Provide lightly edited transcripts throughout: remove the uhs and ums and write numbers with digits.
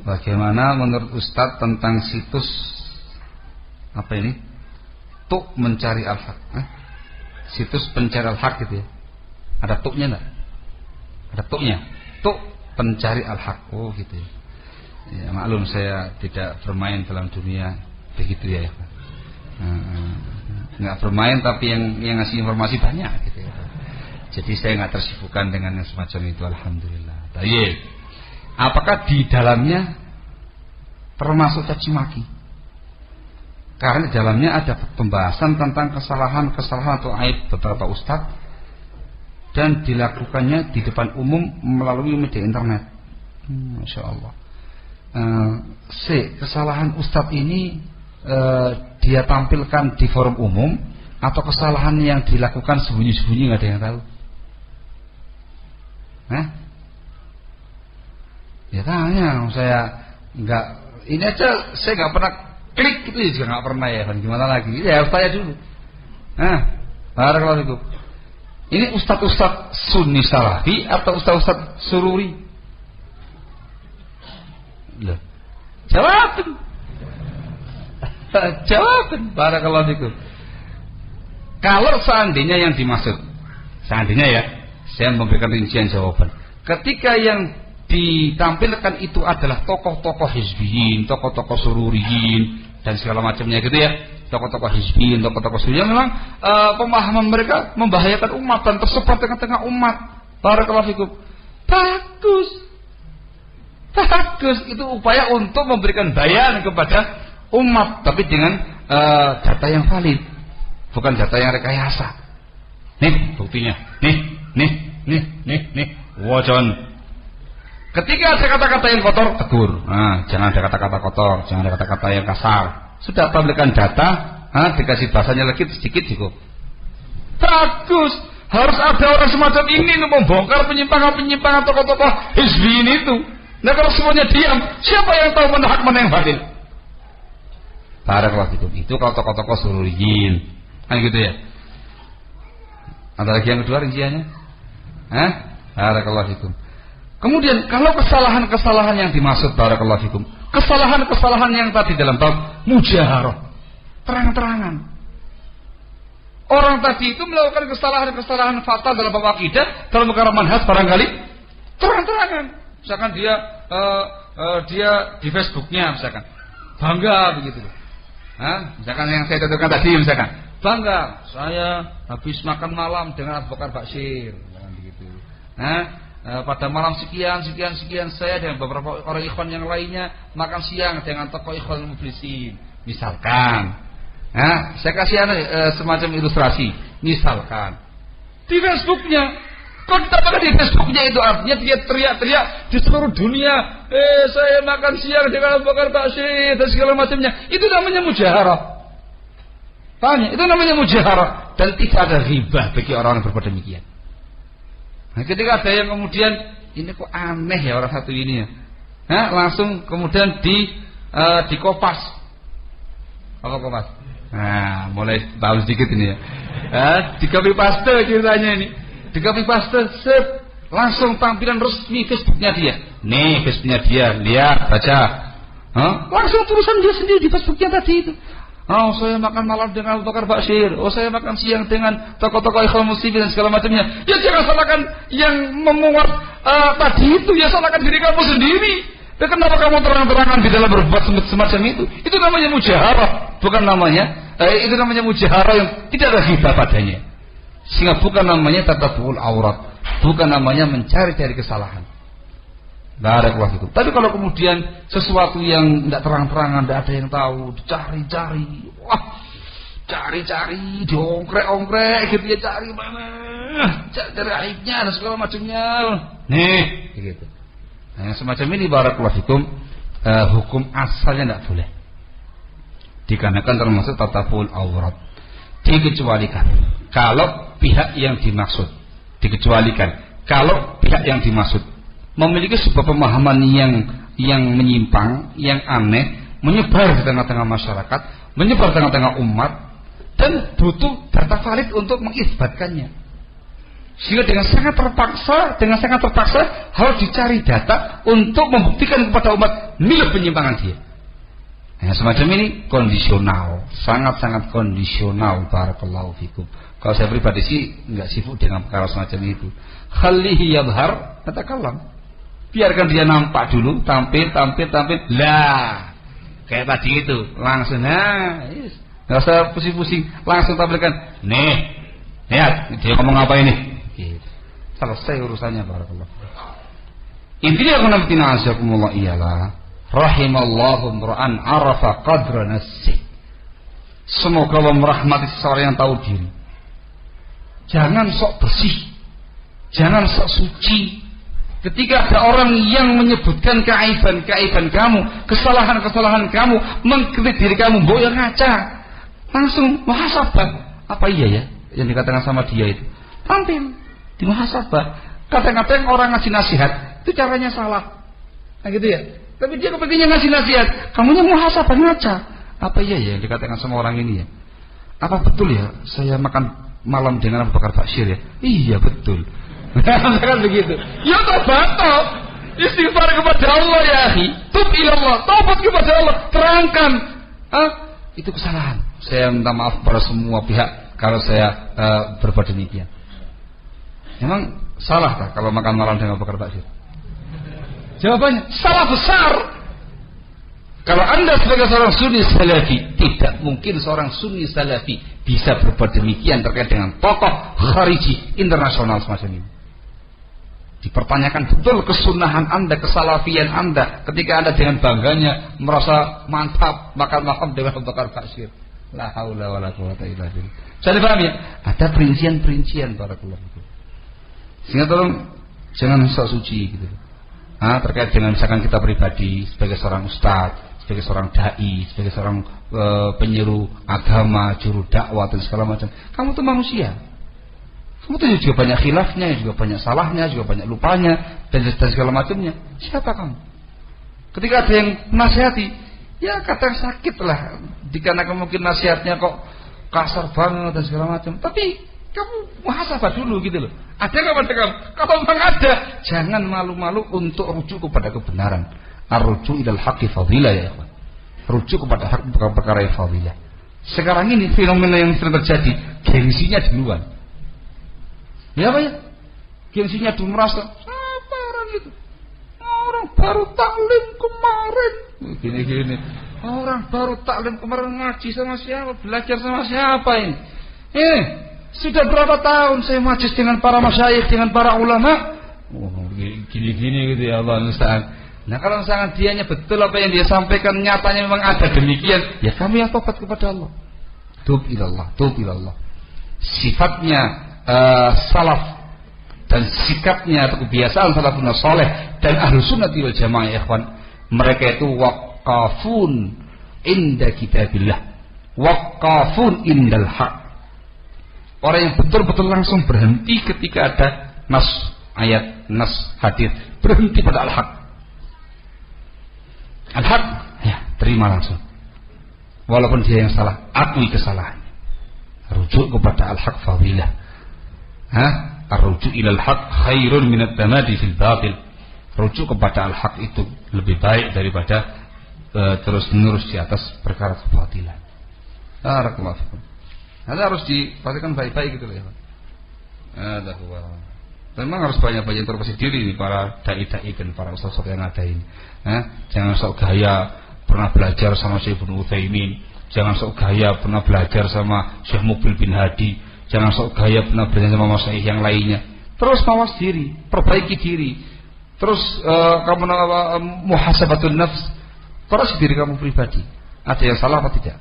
Bagaimana menurut Ustadz tentang situs apa ini? Tuk mencari al-haq. Situs pencari al-haq gitu ya. Ada tuknya enggak? Ada tuknya. Tuk pencari al-haq. Oh gitu ya. Ya maklum saya tidak bermain dalam dunia begitu ya. Nggak bermain tapi yang ngasih informasi banyak gitu ya. Jadi saya nggak tersibukkan dengan yang semacam itu, alhamdulillah. Baik. Apakah di dalamnya termasuk caci maki? Karena di dalamnya ada pembahasan tentang kesalahan-kesalahan atau aib beberapa ustadz dan dilakukannya di depan umum melalui media internet. Masya Allah. Kesalahan ustadz ini dia tampilkan di forum umum atau kesalahan yang dilakukan sembunyi-sembunyi nggak ada yang tahu? Ya tanya, saya nggak, ini aja saya nggak pernah klik itu juga nggak pernah ya, kan gimana lagi? Ya harus tanya dulu. Barakallahu fikum. Ini ustadz Sunni Salafi atau ustadz Sururi? Loh, jawabin. Barakallahu fikum. Kalau seandainya yang dimaksud, seandainya ya, saya memberikan rincian jawaban. Ketika yang ditampilkan itu adalah tokoh-tokoh hizbiyin, tokoh-tokoh sururiyin dan segala macamnya gitu ya, tokoh-tokoh hizbiyin, tokoh-tokoh sururiyin, memang pemahaman mereka membahayakan umat dan tersebar tengah-tengah umat. Barakallahu fikum. Bagus itu upaya untuk memberikan bayan kepada umat, tapi dengan data yang valid, bukan data yang rekayasa. Nih buktinya, nih, wajon. Ketika ada kata-kata yang kotor, tegur. Jangan ada kata-kata kotor, jangan ada kata-kata yang kasar. Sudah tampilkan data, dikasih bahasanya lagi sedikit cukup. Bagus. Harus ada orang semacam ini untuk membongkar penyimpangan-penyimpangan tokoh-tokoh hizbiyin itu. Nah kalau semuanya diam, siapa yang tahu mana hak mana yang batil? Barakallahu fikum. Itu kalau tokoh-tokoh sururiyin, kan gitu ya. Ada lagi yang kedua rinciannya? Barakallahu fikum. Kemudian kalau kesalahan-kesalahan yang dimaksud, barakallahu fikum, kesalahan-kesalahan yang tadi dalam bab mujaharah, terang-terangan. Orang tadi itu melakukan kesalahan-kesalahan fatal dalam bab akidah, dalam perkara manhaj barangkali terang-terangan. Misalkan dia di Facebooknya misalkan bangga begitu. Misalkan yang saya contohkan tadi misalkan bangga, saya habis makan malam dengan Abu Bakar Bashir, begitu. Pada malam sekian saya dan beberapa orang ikhwan yang lainnya makan siang dengan tokoh ikhwan muflisin. Misalkan, saya kasih semacam ilustrasi. Misalkan di Facebooknya, kalau ditambahkan di Facebooknya itu artinya dia teriak-teriak di seluruh dunia, saya makan siang dengan Abu Bakar Bashir dan segala macamnya. Itu namanya mujaharah. Tanya, itu namanya mujaharah dan tidak ada ghibah bagi orang yang berbuat demikian. Nah, ketika ada yang kemudian ini kok aneh ya orang satu ini ya, langsung kemudian dikopas. Apa kopas? Mulai tahu sedikit ini ya. Di copy paste ceritanya ini. Di copy paste, langsung tampilan resmi Facebooknya dia. Nih Facebooknya dia, lihat, baca. Langsung tulisan dia sendiri di Facebooknya tadi itu. Saya makan malam dengan Abu Bakar Bashir. Saya makan siang dengan tokoh-tokoh ikhwan muslimin dan segala macamnya. Ya jangan salahkan yang memuat tadi itu, ya salahkan diri kamu sendiri. Dan kenapa kamu terang-terangan di dalam berbuat semacam itu? Itu namanya mujaharah, bukan namanya itu namanya mujaharah yang tidak ada ghibah padanya. Sehingga bukan namanya tatabbu'ul aurat, bukan namanya mencari-cari kesalahan. Barakallahu fikum. Tapi kalau kemudian sesuatu yang tidak terang-terangan, tidak ada yang tahu, dicari-cari, cari-cari, diongkrek-ongkrek gitu ya, cari mana, cari aibnya dan segala macamnya. Nih, begitu. Nah, semacam ini barakallahu fikum, hukum asalnya tidak boleh. Dikarenakan termasuk tatabbu'ul aurat. Dikecualikan kalau pihak yang dimaksud, dikecualikan kalau pihak yang dimaksud memiliki sebuah pemahaman yang menyimpang, yang aneh, menyebar di tengah-tengah masyarakat, menyebar di tengah-tengah umat, dan butuh data valid untuk mengisbatkannya. Sehingga dengan sangat terpaksa harus dicari data untuk membuktikan kepada umat nilai penyimpangan dia. Nah, semacam ini kondisional, sangat-sangat kondisional. Barakallahu fikum. Kalau saya pribadi sih nggak sibuk dengan perkara semacam itu. Khalihi yadhar, katakanlah. Biarkan dia nampak dulu, tampil. Lah, kayak tadi itu, langsung nggak usah pusing-pusing, langsung tampilkan. Nih, lihat dia ngomong apa ini. Gitu. Selesai urusannya. Barakallah. Intinya kunamtina azakumullah ialah rahimallahu ra'an arafa qadra nafsi. Semoga Allah merahmati seseorang yang tahu diri. Jangan sok bersih, jangan sok suci. Ketika ada orang yang menyebutkan keaiban kamu, kesalahan kamu, mengkritik diri kamu, boyong ngaca, langsung muhasabah. Apa iya ya yang dikatakan sama dia itu? Tampil di muhasabah. Kadang-kadang orang ngasih nasihat itu caranya salah, nah gitu ya. Tapi dia kepentingan ngasih nasihat, kamunya muhasabah ngaca. Apa iya ya yang dikatakan sama orang ini ya? Apa betul ya saya makan malam dengan Abu Bakar Bashir ya? Iya betul. Kan begitu. Ya tobat, istighfar kepada Allah ya akhi. Tub ilallah, taubat kepada Allah, terangkan. Itu kesalahan. Saya minta maaf pada semua pihak kalau saya berbuat demikian. Memang salah tak kalau makan malam dengan Abu Bakar Bashir? Jawabannya salah besar. Kalau Anda sebagai seorang sunni salafi, tidak mungkin seorang sunni salafi bisa berbuat demikian terkait dengan tokoh khariji internasional semacam ini. Dipertanyakan betul kesunahan Anda, kesalafian Anda ketika Anda dengan bangganya merasa mantap makan malam dengan Abu Bakar Bashir. La haula wala quwata illa billah. Saya paham ya? Ada perincian-perincian barakallahu fikum. Sehingga tolong jangan sok suci gitu. Terkait dengan misalkan kita pribadi sebagai seorang ustadz, sebagai seorang dai, sebagai seorang penyeru agama, juru dakwah dan segala macam. Kamu tuh manusia. Kamu tuh juga banyak khilafnya, juga banyak salahnya, juga banyak lupanya dan segala macamnya. Siapa kamu? Ketika ada yang nasihati, ya kadang sakit lah, dikarenakan mungkin nasihatnya kok kasar banget dan segala macam. Tapi kamu muhasabah dulu gitu loh. Ada nggak pada kamu? Kalau memang ada, jangan malu-malu untuk rujuk kepada kebenaran. Ar-rujuk ilal haqqi fadilah ya ikhwan. Rujuk kepada hak perkara yang fadilah. Sekarang ini fenomena yang sering terjadi, gengsinya duluan. Ya apa ya? Gengsinya dulu merasa apa orang itu? Orang baru taklim kemarin. Gini-gini. Orang baru taklim kemarin ngaji sama siapa? Belajar sama siapa ini? Sudah berapa tahun saya majlis dengan para masyayikh, dengan para ulama. Gini-gini gitu ya Allah musta'an. Nah kalau misalnya dianya betul apa yang dia sampaikan nyatanya memang ada demikian, ya kami yang tobat kepada Allah. Tub ilallah. Sifatnya salaf dan sikapnya atau kebiasaan salafun saleh dan ahlus sunnah wal jamaah ya ikhwan, mereka itu waqafun inda kitabillah, waqafun indal haq. Orang yang betul-betul langsung berhenti ketika ada nas ayat, nas hadis, berhenti pada al-haq. Al-haq, ya terima langsung. Walaupun dia yang salah, akui kesalahannya. Rujuk kepada al-haq fadilah. Ar-rujuk ilal haq khairun minat tamadi fil batil. Rujuk kepada al-haq itu lebih baik daripada terus-menerus di atas perkara kebatilan. Barakallahu fikum. Nanti harus diperhatikan baik-baik gitu loh ya Pak. Memang harus banyak-banyak introspeksi diri nih para dai-dai dan para ustaz-ustaz yang ada ini. Jangan sok gaya pernah belajar sama Syekh Ibnu Utsaimin, jangan sok gaya pernah belajar sama Syekh Mubil bin Hadi, jangan sok gaya pernah belajar sama masyayikh yang lainnya. Terus mawas diri, perbaiki diri. Terus kamu muhasabatun nafs, koreksi diri kamu pribadi. Ada yang salah apa tidak?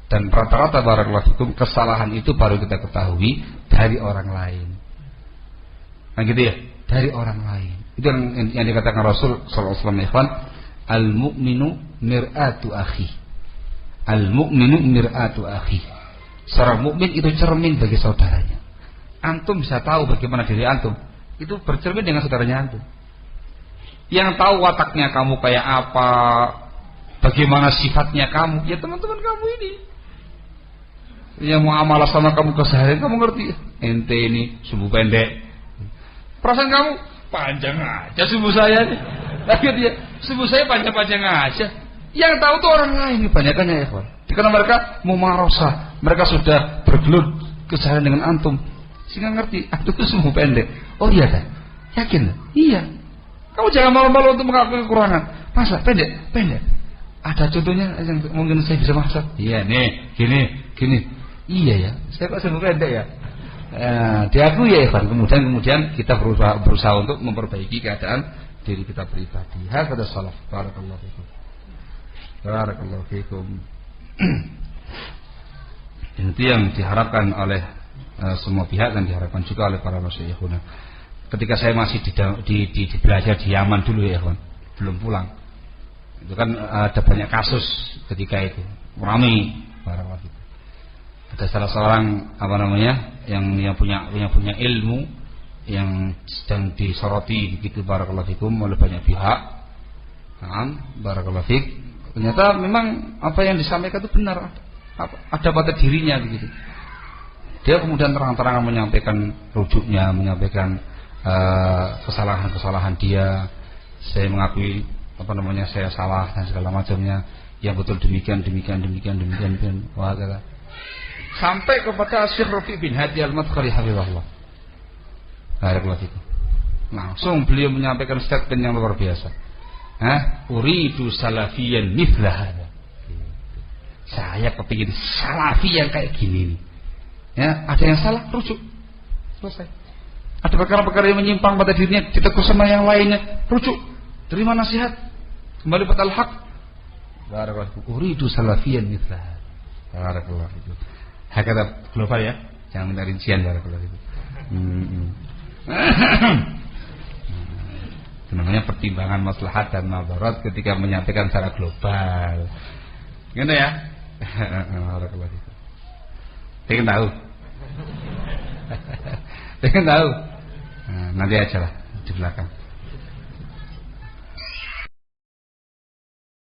Dan rata-rata barakallahu fikum kesalahan itu baru kita ketahui dari orang lain. Nah gitu ya, dari orang lain. Itu yang dikatakan Rasul sallallahu alaihi wasallam, al-mu'minu mir'atu akhi. Al-mu'minu mir'atu akhi. Seorang mukmin itu cermin bagi saudaranya. Antum bisa tahu bagaimana diri antum, itu bercermin dengan saudaranya antum. Yang tahu wataknya kamu kayak apa, bagaimana sifatnya kamu, ya teman-teman kamu ini. Yang mau amalah sama kamu keseharian kamu ngerti. Ente ini subuh pendek. Perasaan kamu panjang aja subuh saya nih. Lagi dia subuh saya panjang-panjang aja. Yang tahu tuh orang lain kebanyakannya ya kawan. Karena mereka mau marosah, mereka sudah bergelut keseharian dengan antum, sehingga ngerti. Aduh itu subuh pendek. Oh iya kan? Yakin? Iya. Kamu jangan malu-malu untuk mengakui kekurangan. Masa pendek? Pendek. Ada contohnya yang mungkin saya bisa masak. Iya nih, gini. Iya ya, saya kok subuh pendek ya. Diakui ya Ikhwan. Kemudian kita berusaha untuk memperbaiki keadaan diri kita pribadi. Hakada salaf. Barakallahu fikum. Barakallahu fikum. Itu yang diharapkan oleh semua pihak dan diharapkan juga oleh para masyayikhuna. Ketika saya masih di belajar di Yaman dulu ya Ikhwan, belum pulang. Itu kan ada banyak kasus ketika itu. Ramai barakallahu fikum. Ada salah seorang yang punya ilmu yang sedang disoroti begitu barakallahu fikum oleh banyak pihak. Barakallahu fik. Ternyata memang apa yang disampaikan itu benar, ada pada dirinya begitu. Dia kemudian terang-terangan menyampaikan rujuknya, menyampaikan kesalahan-kesalahan dia. Saya mengakui saya salah dan segala macamnya. Yang betul demikian. Wah, kata. Sampai kepada Syekh Rafi' bin Hadi Al-Madkhali hafizahullah. Barakallahu fikum. Langsung beliau menyampaikan statement yang luar biasa. Uridu salafiyan mithla hada. Saya kepingin salafi yang kayak gini nih. Ya, ada yang salah, rujuk. Selesai. Ada perkara-perkara yang menyimpang pada dirinya, ditegur sama yang lainnya, rujuk. Terima nasihat. Kembali pada al-haq. Barakallahu fikum. Uridu salafiyan mithla hada. Barakallahu fikum. Hakata global ya, jangan minta rincian barakallahu fikum. Itu namanya pertimbangan maslahat dan madarat ketika menyampaikan secara global. Gimana ya? Barakallahu fikum. Pengen tahu? Pengen tahu? Nanti aja lah di belakang.